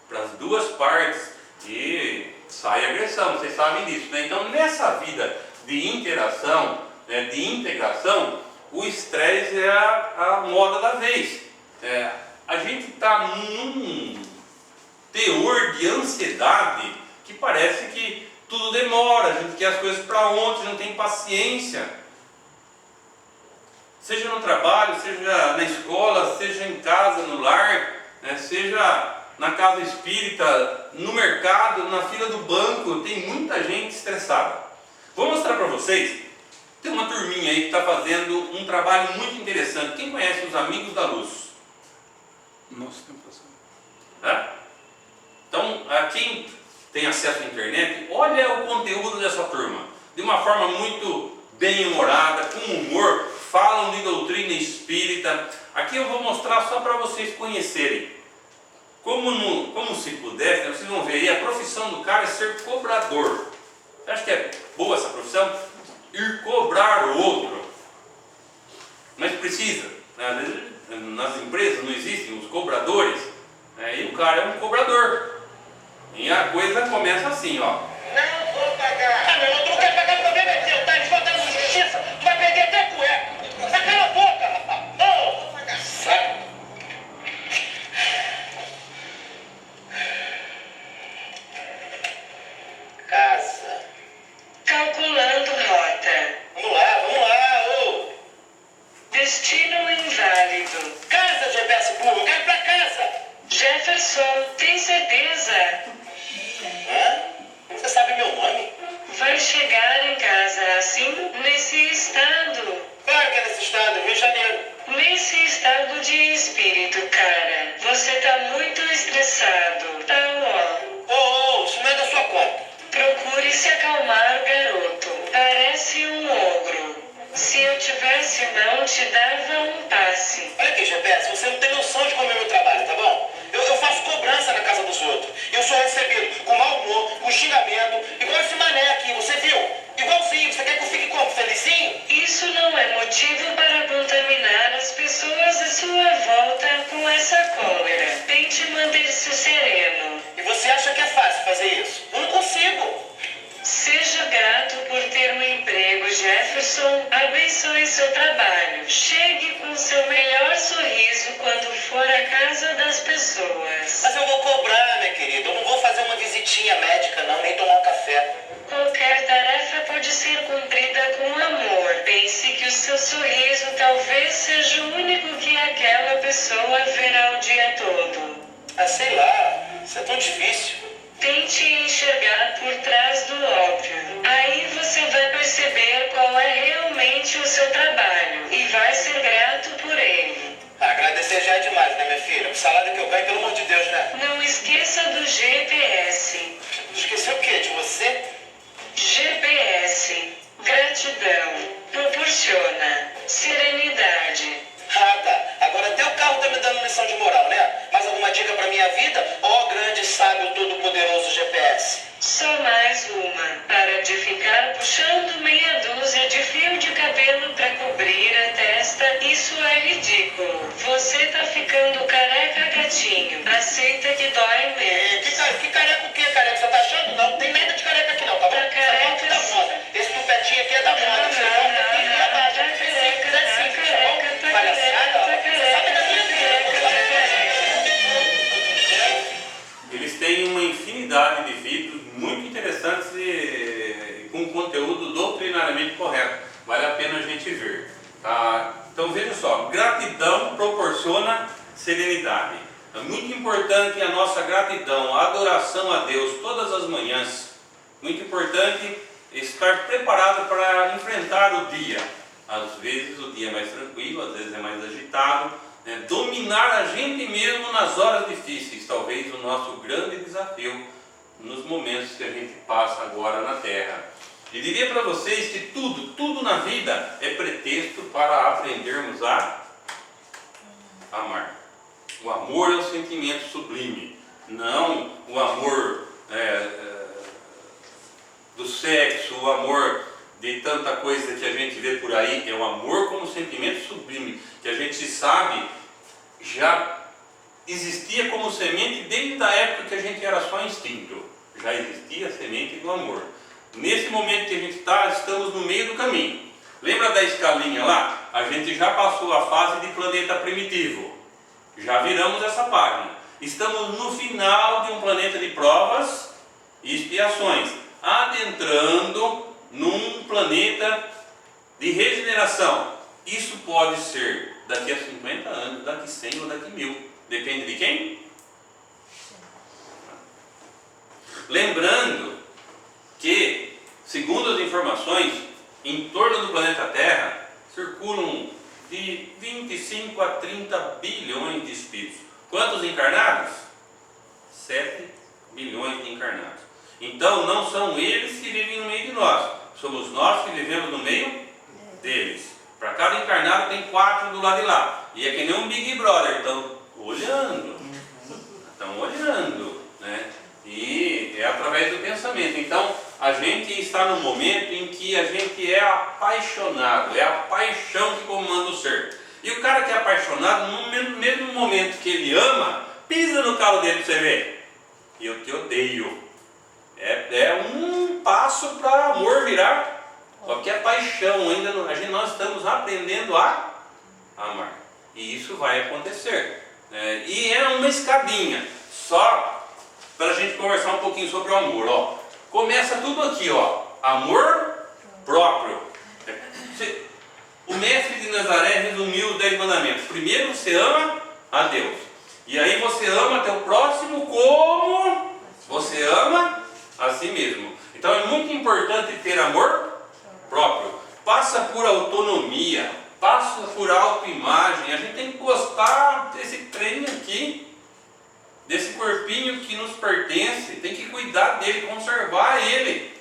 Para as duas partes e sai agressão, vocês sabem disso, né? Então nessa vida de interação, né, de integração, o estresse é a moda da vez. A gente está num teor de ansiedade que parece que tudo demora, a gente quer as coisas para ontem, não tem paciência. Seja no trabalho, seja na escola, seja em casa, no lar, né, seja na casa espírita, no mercado, na fila do banco, tem muita gente estressada. Vou mostrar para vocês, tem uma turminha aí que está fazendo um trabalho muito interessante. Quem conhece os Amigos da Luz? Nossa, tem passado. Então, quem tem acesso à internet, olha o conteúdo dessa turma. De uma forma muito bem-humorada, com humor, falam de doutrina espírita. Aqui eu vou mostrar só para vocês conhecerem. Como se pudesse, vocês vão ver aí, a profissão do cara é ser cobrador. Você acha que é boa essa profissão? Ir cobrar o outro. Mas precisa, né? Às vezes, nas empresas não existem os cobradores, né? E o cara é um cobrador. E a coisa começa assim, ó. Não vou pagar. Meu irmão, tu não quer pagar, o problema é teu, tá? Eles vão dar na justiça, tu vai perder até a cueca. Cala a boca, rapaz. Não vou pagar. Sabe? Casa. Calculando rota. Vamos lá, ô. Destino inválido. Casa, GPS burro, eu quero ir pra casa. Jefferson, tem certeza? Hã? Você sabe meu nome? Vai chegar em casa assim, nesse estado. Claro que é nesse estado, Rio de Janeiro. Nesse estado de espírito, cara. Você tá muito estressado. Tá, ó. Ô, isso não é da sua conta. Procure se acalmar, garoto. Parece um ogro. Se eu tivesse mão, te dava um passe. Olha aqui, GPS, você não tem noção de como é meu trabalho, tá bom? Eu faço cobrança na casa dos outros. Eu sou recebido com mau humor, com xingamento, igual esse mané aqui, você viu? Igualzinho, você quer que eu fique como? Felizinho? Isso não é motivo para contaminar as pessoas à sua volta com essa cólera. Tente manter-se sereno. E você acha que é fácil fazer isso? Eu não consigo. Seja grato por ter um emprego, Jefferson. Abençoe seu trabalho. Chegue com seu melhor sorriso quando for à casa das pessoas. Mas eu vou cobrar, minha querida. Eu não vou fazer uma visitinha médica, não, nem tomar um café. Qualquer tarefa pode ser cumprida com amor. Pense que o seu sorriso talvez seja o único que aquela pessoa verá o dia todo. Ah, sei lá. Isso é tão difícil. Tente enxergar por trás do óbvio. Aí você vai perceber qual é realmente o seu trabalho e vai ser grato por ele. Agradecer já é demais, né, minha filha? O salário que eu ganho, pelo amor de Deus, né? Não esqueça do GPS. Esqueceu o quê? De você? GPS. Gratidão. Proporciona serenidade. Ah, tá. Agora até o carro tá me dando lição de moral, né? Mais alguma dica pra minha vida? Ó grande sábio todo-poderoso GPS. Só mais Isso é ridículo. Você tá ficando careca, gatinho. Aceita que dói mesmo. Que careca o quê, careca? Você tá achando? Não tem nada de careca aqui não, tá bom? Tá careca, Isso aqui é da moda. Esse tupetinho aqui é da moda. Você vai um pouquinho e abaixa. Palhaçada, ó. Você sabe da minha vida. Eles têm uma infinidade de vídeos muito interessantes e com conteúdo doutrinariamente correto. Vale a pena a gente ver. Tá? Então veja só, gratidão proporciona serenidade. É muito importante a nossa gratidão, a adoração a Deus todas as manhãs. Muito importante estar preparado para enfrentar o dia. Às vezes o dia é mais tranquilo, às vezes é mais agitado. Dominar a gente mesmo nas horas difíceis, talvez o nosso grande desafio nos momentos que a gente passa agora na Terra. E diria para vocês que tudo na vida é pretexto para aprendermos a amar. O amor é um sentimento sublime, não o amor do sexo, o amor de tanta coisa que a gente vê por aí. É o amor como sentimento sublime, que a gente sabe já existia como semente desde a época que a gente era só instinto. Já existia a semente do amor. Nesse momento que a gente está, estamos no meio do caminho. Lembra da escalinha lá? A gente já passou a fase de planeta primitivo. Já viramos essa página. Estamos no final de um planeta de provas e expiações, adentrando num planeta de regeneração. Isso pode ser daqui a 50 anos, daqui a 100 ou daqui a 1000. Depende de quem? Lembrando que, segundo as informações, em torno do planeta Terra circulam de 25 a 30 bilhões de espíritos. Quantos encarnados? 7 bilhões de encarnados. Então não são eles que vivem no meio de nós, somos nós que vivemos no meio deles. Para cada encarnado tem 4 do lado de lá. E é que nem um Big Brother, estão olhando, né? E é através do pensamento. Então a gente está no momento em que a gente é apaixonado, é a paixão que comanda o ser. E o cara que é apaixonado, no mesmo momento que ele ama, pisa no calo dele para você ver. E eu te odeio. É um passo para amor virar. Só que é paixão, ainda não, nós estamos aprendendo a amar. E isso vai acontecer. E é uma escadinha. Só para a gente conversar um pouquinho sobre o amor. Ó. Começa tudo aqui, ó. Amor próprio. O mestre de Nazaré resumiu os 10 mandamentos. Primeiro você ama a Deus. E aí você ama teu próximo como você ama a si mesmo. Então é muito importante ter amor próprio. Passa por autonomia, passa por autoimagem. A gente tem que gostar desse trem aqui, desse corpinho que nos pertence, tem que cuidar dele, conservar ele.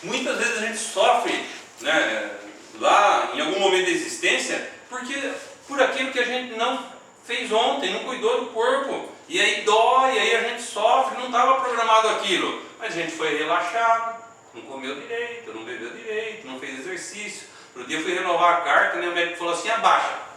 Muitas vezes a gente sofre, né, lá em algum momento da existência, porque por aquilo que a gente não fez ontem, não cuidou do corpo, e aí dói, aí a gente sofre, não estava programado aquilo, mas a gente foi relaxado, não comeu direito, não bebeu direito, não fez exercício. Outro dia eu fui renovar a carta, né, o médico falou assim, abaixa.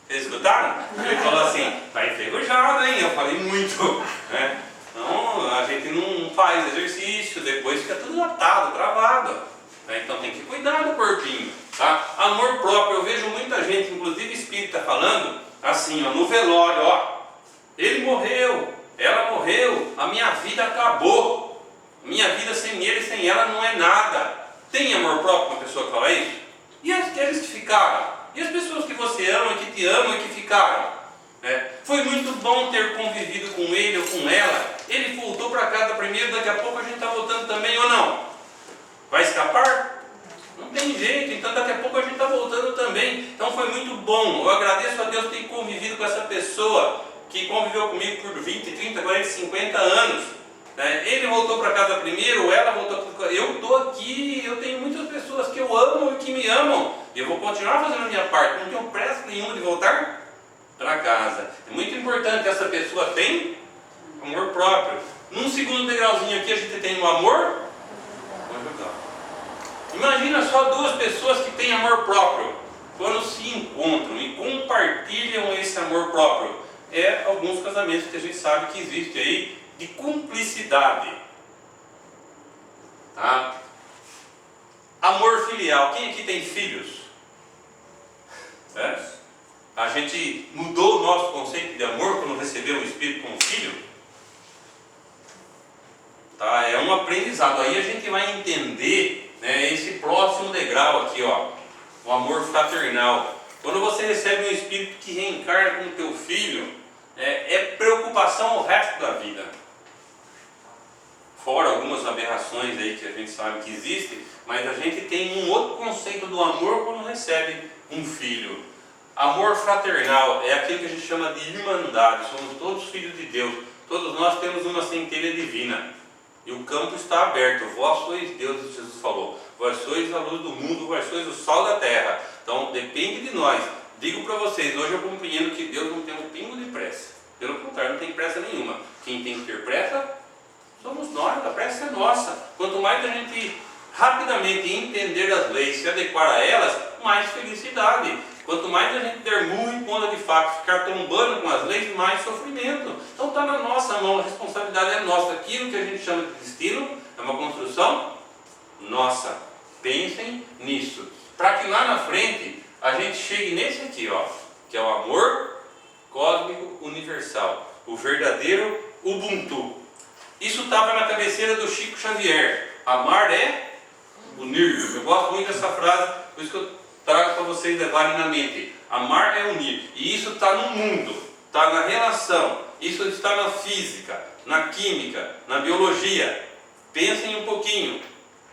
Vocês escutaram? Ele falou assim, tá enferrujado, hein? Eu falei muito, né? Então a gente não faz exercício, depois fica tudo atado, travado, né? Então tem que cuidar do corpinho, tá? Amor próprio, eu vejo muita gente, inclusive espírita, falando assim, ó, no velório, ó, ele morreu, ela morreu, a minha vida acabou, minha vida sem ele, sem ela não é nada. Tem amor próprio uma pessoa que fala isso? E aqueles que ficaram? E as pessoas que você ama, que te amam e que ficaram? Foi muito bom ter convivido com ele ou com ela. Ele voltou para casa primeiro, daqui a pouco a gente está voltando também ou não? Vai escapar? Não tem jeito, então daqui a pouco a gente está voltando também. Então foi muito bom. Eu agradeço a Deus ter convivido com essa pessoa que conviveu comigo por 20, 30, 40, 50 anos. Ele voltou para casa primeiro, ela voltou para... Eu estou aqui, eu tenho muitas pessoas que eu amo e que me amam. E eu vou continuar fazendo a minha parte, não tenho pressa nenhuma de voltar para casa. É muito importante que essa pessoa tenha amor próprio. Num segundo degrauzinho aqui a gente tem o amor conjugal. Imagina só duas pessoas que têm amor próprio. quando se encontram e compartilham esse amor próprio. É alguns casamentos que a gente sabe que existe aí de cumplicidade. Tá? Amor filial. Quem aqui tem filhos? Certo? A gente mudou o nosso conceito de amor quando recebeu o Espírito como filho. Tá? É um aprendizado. Aí a gente vai entender, né, esse próximo degrau aqui, ó, o amor fraternal. Quando você recebe um Espírito que reencarna com o teu filho, é preocupação o resto da vida. Fora algumas aberrações aí que a gente sabe que existem, mas a gente tem um outro conceito do amor quando recebe um filho. Amor fraternal é aquilo que a gente chama de irmandade. Somos todos filhos de Deus. Todos nós temos uma centelha divina. E o campo está aberto. Vós sois Deus, Jesus falou. Vós sois a luz do mundo, vós sois o sal da terra. Então depende de nós. Digo para vocês, hoje eu compreendo que Deus não tem um pingo de pressa. Pelo contrário, não tem pressa nenhuma. Quem tem que ter pressa somos nós, a pressa é nossa. Quanto mais a gente rapidamente entender as leis, se adequar a elas, mais felicidade. Quanto mais a gente der murro em ponta de faca, ficar trombando com as leis, mais sofrimento. Então está na nossa mão, a responsabilidade é nossa. Aquilo que a gente chama de destino é uma construção nossa. Pensem nisso. Para que lá na frente a gente chegue nesse aqui, ó, que é o amor cósmico universal, o verdadeiro Ubuntu. Isso estava na cabeceira do Chico Xavier. Amar é unir. Eu gosto muito dessa frase, por isso que eu trago para vocês levarem na mente. Amar é unir. E isso está no mundo, está na relação, isso está na física, na química, na biologia. Pensem um pouquinho,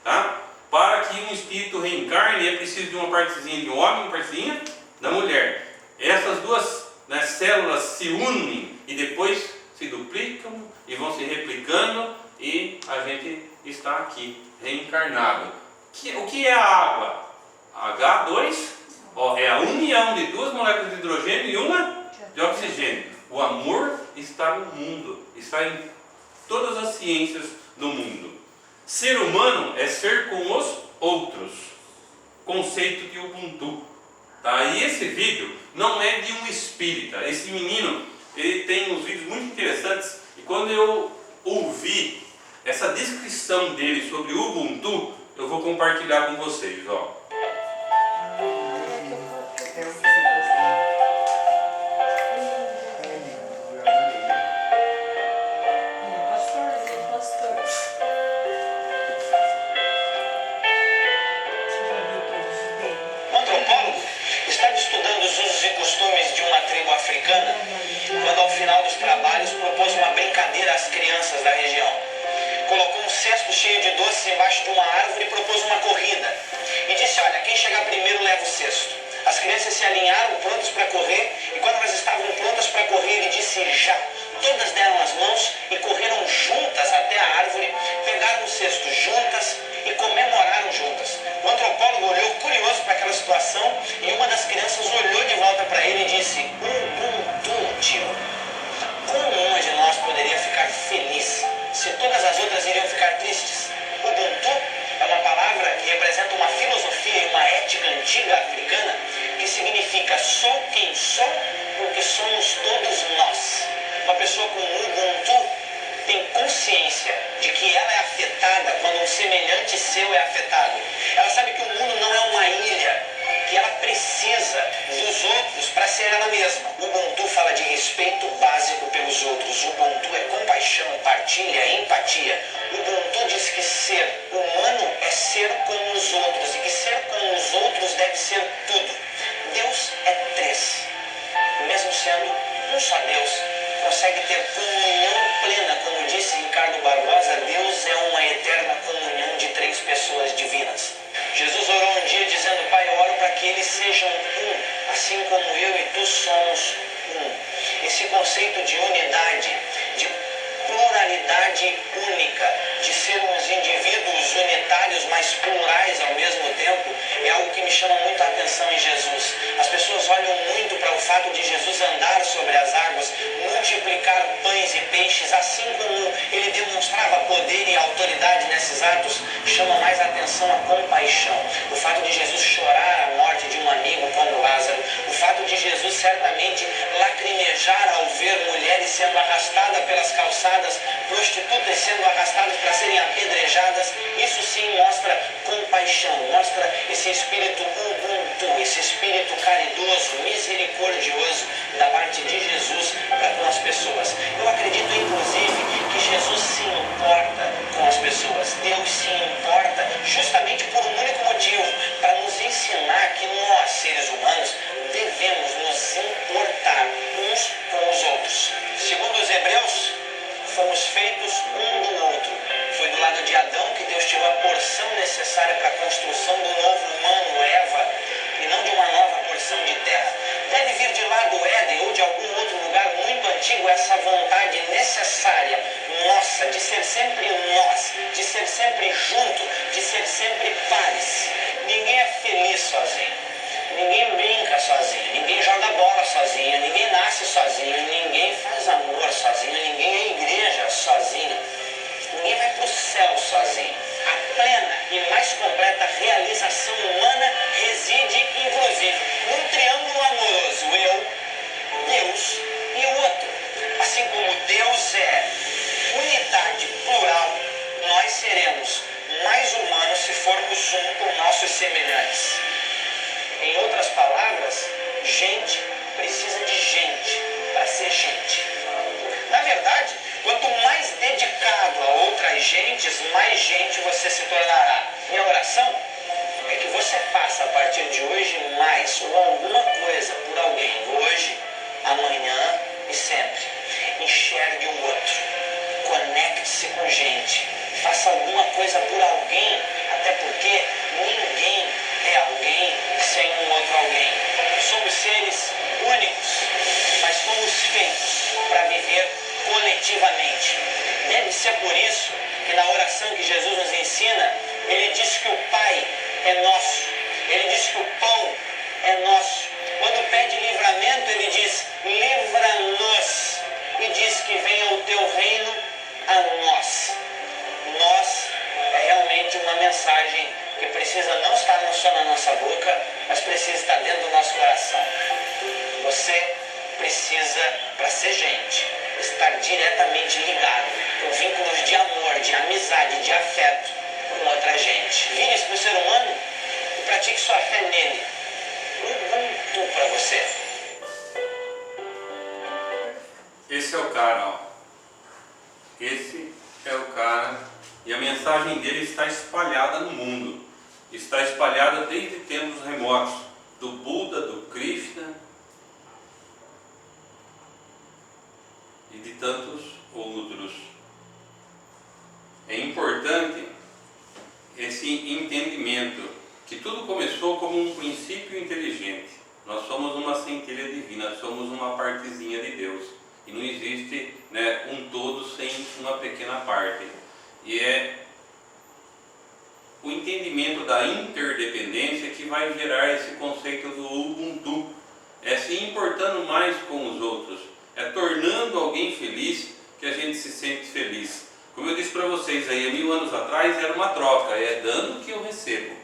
tá? Para que um espírito reencarne, é preciso de uma partezinha de um homem, uma partezinha da mulher. Essas duas, né, células se unem e depois se duplicam e vão se replicando e a gente está aqui, reencarnado. O que é a água? H2, ó, é a união de duas moléculas de hidrogênio e uma de oxigênio. O amor está no mundo, está em todas as ciências do mundo. Ser humano é ser com os outros. Conceito de Ubuntu. Tá? E esse vídeo não é de um espírita. Esse menino, ele tem uns vídeos muito interessantes. E quando eu ouvi essa descrição dele sobre o Ubuntu, eu vou compartilhar com vocês. Ó. Quando ao final dos trabalhos propôs uma brincadeira às crianças da região. Colocou um cesto cheio de doces embaixo de uma árvore e propôs uma corrida. E disse, olha, quem chegar primeiro leva o cesto. As crianças se alinharam prontas para correr e quando elas estavam prontas para correr ele disse já. Todas deram as mãos e correram juntas até a árvore, pegaram o cesto juntas e comemoraram juntas. O antropólogo olhou curioso para aquela situação e uma das crianças olhou de volta para ele e disse, Ubuntu, tio. Como uma de nós poderia ficar feliz se todas as outras iriam ficar tristes? Ubuntu é uma palavra que representa uma filosofia e uma ética antiga africana que significa sou quem sou porque somos todos nós. Uma pessoa com Ubuntu tem consciência de que ela é afetada quando um semelhante seu é afetado. Ela sabe que o mundo não é uma ilha, que ela precisa dos outros para ser ela mesma. O Ubuntu fala de respeito básico pelos outros. O Ubuntu é compaixão, partilha, empatia. O Ubuntu diz que ser humano é ser como os outros e que ser como os outros deve ser tudo. Deus é três. Mesmo sendo um só Deus, consegue ter comunhão plena, como disse Ricardo Barbosa, Deus é uma eterna comunhão de três pessoas divinas. Jesus orou um dia dizendo, Pai, eu oro para que eles sejam um, assim como eu e tu somos um. Esse conceito de unidade, de pluralidade única, de sermos indivíduos unitários, mas plurais ao mesmo tempo, é algo que me chama muito a atenção em Jesus. As pessoas olham muito para o fato de Jesus andar sobre as águas, multiplicar pães e peixes, assim como ele demonstrava poder e autoridade nesses atos, chama mais a atenção a compaixão. O fato de Jesus chorar a morte de um amigo quando certamente lacrimejar ao ver mulheres sendo arrastadas pelas calçadas, prostitutas sendo arrastadas para serem apedrejadas. Isso sim mostra compaixão, mostra esse espírito ubuntu, esse espírito caridoso, misericordioso da parte de Jesus para com as pessoas. Eu acredito, inclusive, que Jesus se importa com as pessoas. Deus se importa justamente por um único motivo, para nos ensinar que nós, seres humanos, devemos nos importar uns com os outros. Segundo os Hebreus, fomos feitos um do outro. Foi do lado de Adão que Deus tirou a porção necessária para a construção do novo humano, Eva, e não de uma nova porção de terra. Deve vir de lá do Éden ou de algum outro lugar muito antigo essa vontade necessária, nossa, de ser sempre nós, de ser sempre junto, de ser sempre pares. Ninguém é feliz sozinho. Ninguém brinca sozinho, ninguém joga bola sozinho, ninguém nasce sozinho, ninguém faz amor sozinho, ninguém é igreja sozinho, ninguém vai para o céu sozinho. A plena e mais completa realização humana reside, inclusive, num triângulo amoroso: eu, Deus e o outro. Assim como Deus é unidade plural, nós seremos mais humanos se formos um com nossos semelhantes. Em outras palavras, gente precisa de gente para ser gente. Na verdade, quanto mais dedicado a outras gentes, mais gente você se tornará. Minha oração é que você faça a partir de hoje mais ou alguma coisa por alguém, hoje, amanhã e sempre. Enxergue o outro, conecte-se com gente, faça alguma coisa por alguém, até porque ninguém é alguém sem um outro alguém. Somos seres únicos, mas fomos feitos para viver coletivamente. Deve ser por isso que na oração que Jesus nos ensina, ele diz que o Pai é nosso, ele diz que o pão é nosso. Quando pede livramento, ele diz: livra-nos, e diz que venha o teu reino a nós. Nós é realmente uma mensagem que precisa não estar só na nossa boca, mas precisa estar dentro do nosso coração. Você precisa, para ser gente, estar diretamente ligado com vínculos de amor, de amizade, de afeto com outra gente. Vire-se para o ser humano e pratique sua fé nele. Ubuntu para você. Esse é o cara, ó. Esse é o cara. E a mensagem dele está espalhada no mundo. Está espalhada desde tempos remotos. Do Buda, do Krishna e de tantos outros. É importante esse entendimento que tudo começou como um princípio inteligente. Nós somos uma centelha divina, somos uma partezinha de Deus. E não existe, né, um todo sem uma pequena parte. E é o entendimento da interdependência que vai gerar esse conceito do Ubuntu. É se importando mais com os outros, é tornando alguém feliz que a gente se sente feliz. Como eu disse para vocês aí, há 1000 anos atrás era uma troca, é dando que eu recebo.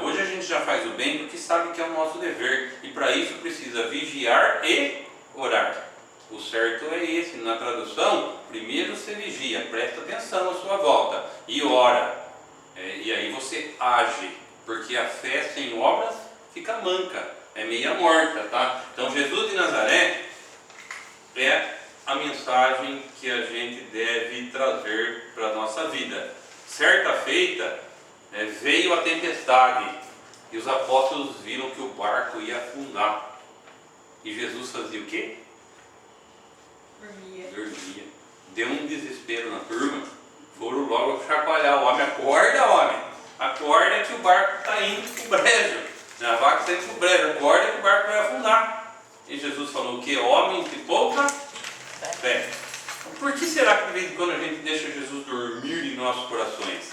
Hoje a gente já faz o bem porque sabe que é o nosso dever, e para isso precisa vigiar e orar. O certo é esse, na tradução, primeiro você vigia, presta atenção à sua volta e ora. E aí você age, porque a fé sem obras fica manca, é meia morta, tá? Então Jesus de Nazaré é a mensagem que a gente deve trazer para a nossa vida. Certa feita, veio a tempestade e os apóstolos viram que o barco ia afundar. E Jesus fazia o quê? Dormia. Deu um desespero na turma, foram logo chacoalhar o homem. Acorda, homem! Acorda que o barco está indo para o brejo. A vaca está indo para o brejo. Acorda que o barco vai afundar. E Jesus falou o quê? Homens de pouca fé. Por que será que de vez em quando a gente deixa Jesus dormir em nossos corações?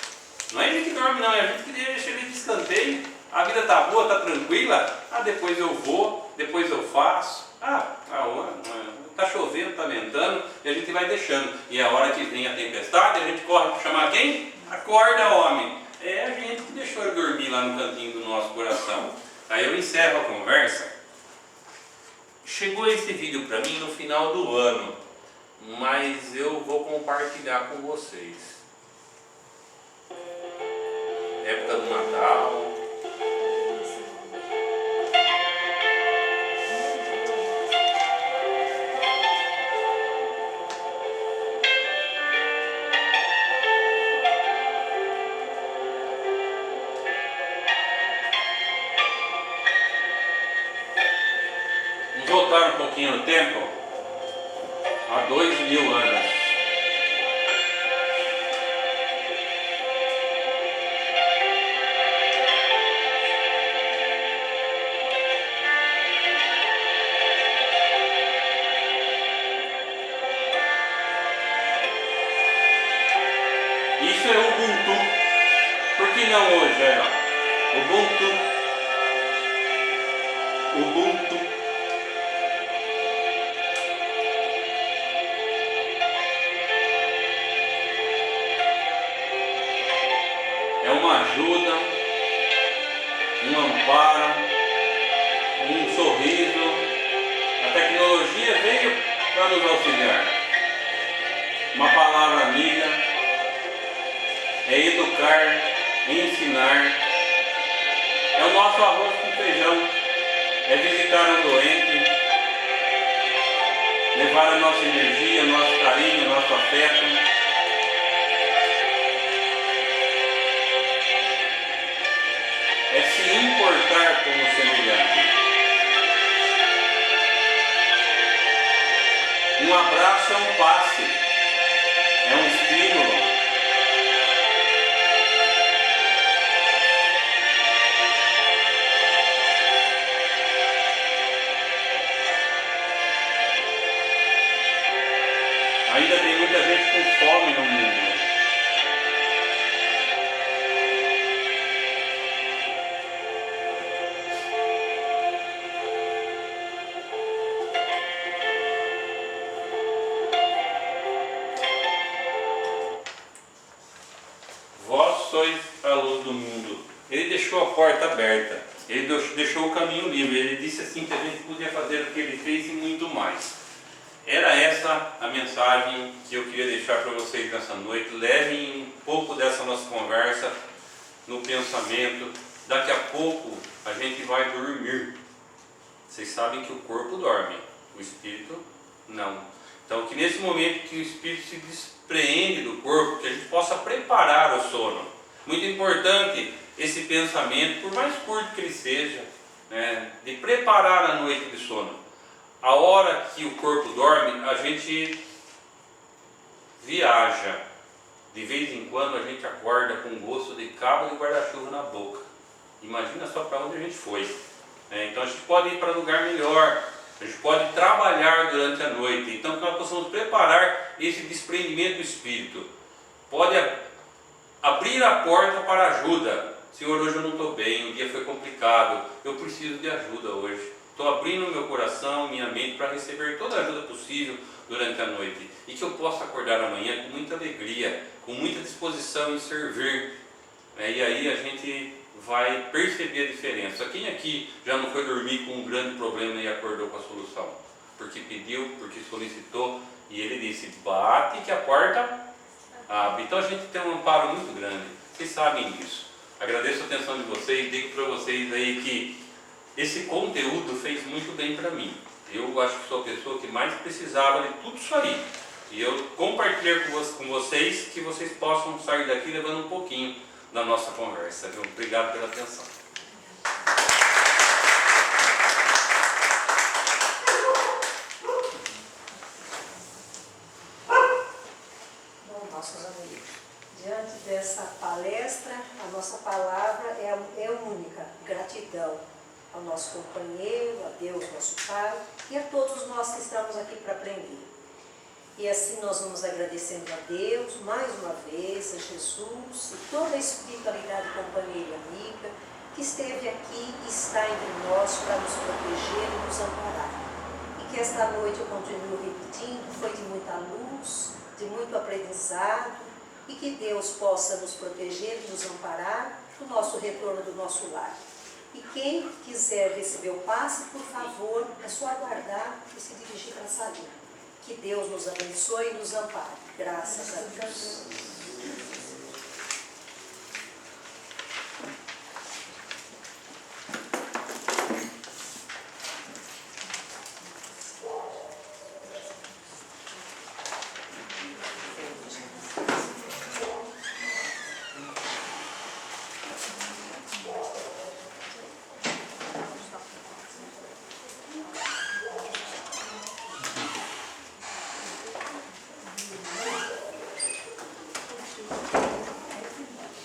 Não é a gente que dorme não, é a gente que deixa ele de escanteio. A vida está boa, está tranquila. Depois eu vou, depois eu faço. Está chovendo, está ventando, e a gente vai deixando. E a hora que vem a tempestade, a gente corre para chamar quem? Acorda, homem! É a gente que deixou ele dormir lá no cantinho do nosso coração. Aí eu encerro a conversa Chegou esse vídeo para mim no final do ano, mas eu vou compartilhar com vocês. Época do Natal. Vamos voltar um pouquinho no tempo, há 2000 anos. Isso é Ubuntu. Por que não hoje? Ubuntu. Ubuntu. É uma ajuda, um amparo, um sorriso. A tecnologia veio para nos auxiliar. Uma palavra amiga, é educar, ensinar. É o nosso arroz com feijão, é visitar um doente, levar a nossa energia, nosso carinho, nosso afeto. É se importar com o semelhante. Um abraço é um passe, é um estímulo. Ainda tem muita gente com fome no mundo. Vós sois a luz do mundo. Ele deixou a porta aberta, ele deixou o caminho livre, ele disse assim que a gente podia fazer o que ele fez e muito mais. Era essa a mensagem que eu queria deixar para vocês nessa noite. Levem um pouco dessa nossa conversa no pensamento. Daqui a pouco a gente vai dormir. Vocês sabem que o corpo dorme, o espírito não. Então que nesse momento que o espírito se despreende do corpo, que a gente possa preparar o sono. Muito importante esse pensamento, por mais curto que ele seja, né, de preparar a noite de sono. A hora que o corpo dorme, a gente viaja. De vez em quando a gente acorda com gosto de cabo de guarda-chuva na boca. Imagina só para onde a gente foi. Então a gente pode ir para lugar melhor. A gente pode trabalhar durante a noite. Então que nós possamos preparar esse desprendimento do espírito. Pode abrir a porta para ajuda. Senhor, hoje eu não estou bem, o dia foi complicado. Eu preciso de ajuda hoje. Estou abrindo meu coração, minha mente para receber toda a ajuda possível durante a noite. E que eu possa acordar amanhã com muita alegria, com muita disposição em servir. E aí a gente vai perceber a diferença. Quem aqui já não foi dormir com um grande problema e acordou com a solução? Porque pediu, porque solicitou e ele disse, bate que a porta abre. Então a gente tem um amparo muito grande. Vocês sabem disso. Agradeço a atenção de vocês. Digo para vocês aí que esse conteúdo fez muito bem para mim. Eu acho que sou a pessoa que mais precisava de tudo isso aí. E eu compartilhei com vocês que vocês possam sair daqui levando um pouquinho da nossa conversa. Viu? Obrigado pela atenção. Bom, nossos amigos, diante dessa palestra, a nossa palavra é única, gratidão ao nosso companheiro, a Deus, nosso Pai, e a todos nós que estamos aqui para aprender. E assim nós vamos agradecendo a Deus, mais uma vez, a Jesus e toda a espiritualidade companheira e amiga que esteve aqui e está entre nós para nos proteger e nos amparar. E que esta noite, eu continuo repetindo, foi de muita luz, de muito aprendizado, e que Deus possa nos proteger e nos amparar no nosso retorno do nosso lar. E quem quiser receber o passe, por favor, é só aguardar e se dirigir para a salinha. Que Deus nos abençoe e nos ampare. Graças a Deus.